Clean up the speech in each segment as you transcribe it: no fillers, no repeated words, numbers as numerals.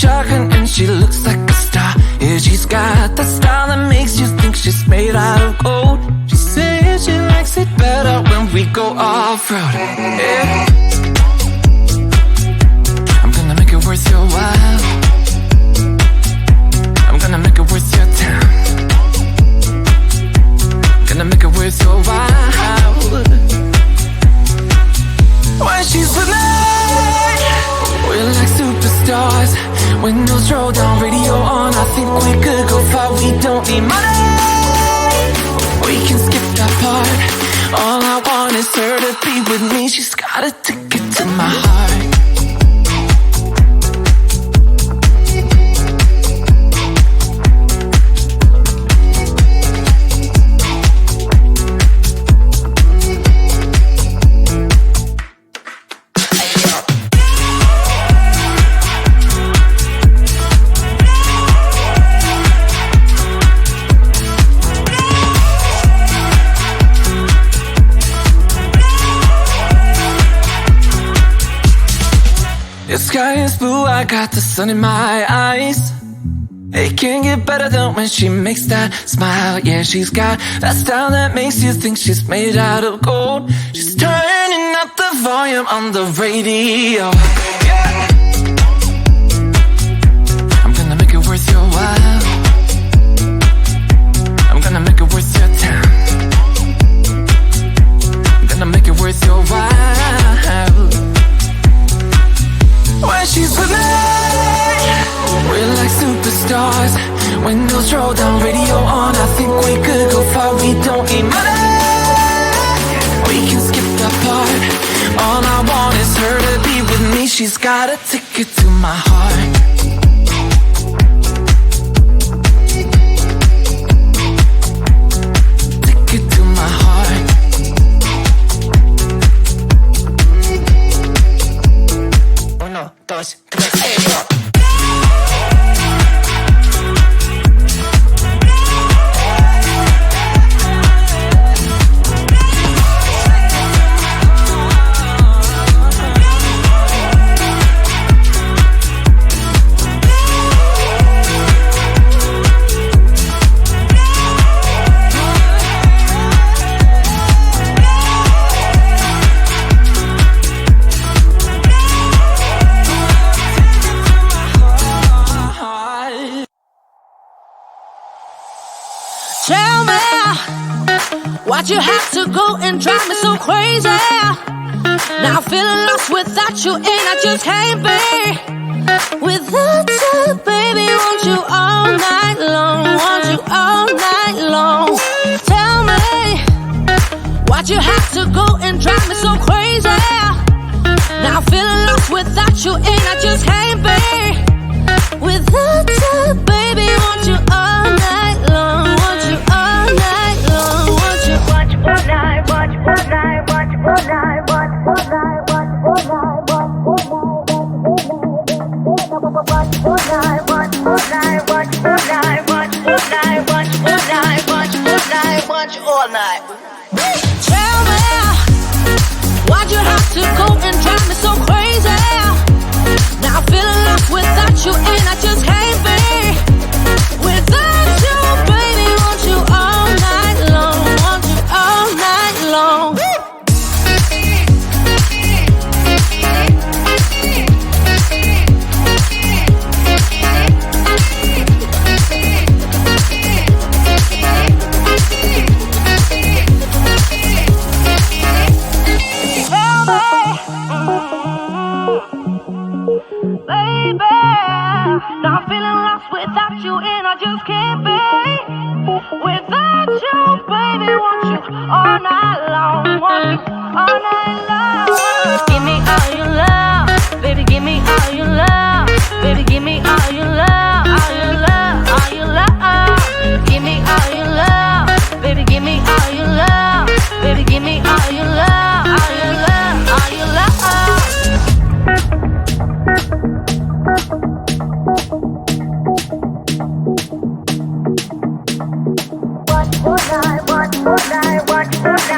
shotgun and she looks like a star. Yeah, she's got that style that makes you think she's made out of gold. She says she likes it better when we go off-road. Yeah. I'm gonna make it worth your while. I'm gonna make it worth your time. Gonna make it worth your while. When she's with me, we're like superstars. Windows roll down, radio on. I think we could go far. We don't need money. We can skip that part. All I want is her to be with me. She's got a ticket to my heart. The sky is blue, I got the sun in my eyes. It can't get better than when she makes that smile. Yeah, she's got that style that makes you think she's made out of gold. She's turning up the volume on the radio. Yeah. I'm gonna make it worth your while. I'm gonna make it worth your time. I'm gonna make it worth your while. When she's with me, we're like superstars. Windows roll down, radio on. I think we could go far. We don't need money. We can skip that part. All I want is her to be with me. She's got a ticket to my heart. Ticket to my heart. Uno, dos, tres, Tell me, why'd you have to go and drive me so crazy? Now I'm feeling lost without you, and I just can't be without you, baby. Want you all night long, want you all night long. Tell me, why'd you have to go and drive me so crazy? Now I'm feeling lost without you, and I just can't be without you, baby. Want you all night long, want you all night long, want you. Watch all night, watch all night, watch all night, watch all night, watch all night, watch all night, watch all night, watch all night, watch all night, watch all night, watch all night, watch all night. Tell me, why'd you have to go and drive me so crazy? Now I'm feeling lost without you, and I just can't be without you, baby. Want you all night long, want you all night long. Baby, now I'm feeling lost without you, and I just can't be without you, baby. Want you all night long, want you all night long. Give me all your love, baby. Give me all your love, baby. Give me all your love, all your love, all your love. Give me all your love, baby. Give me all your love, baby. Give me all your love, all your love, all your love. Watch all night, watch all night, watch all night.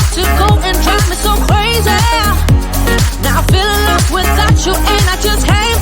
have to go and drive me so crazy. Now feeling lost without you and I just can't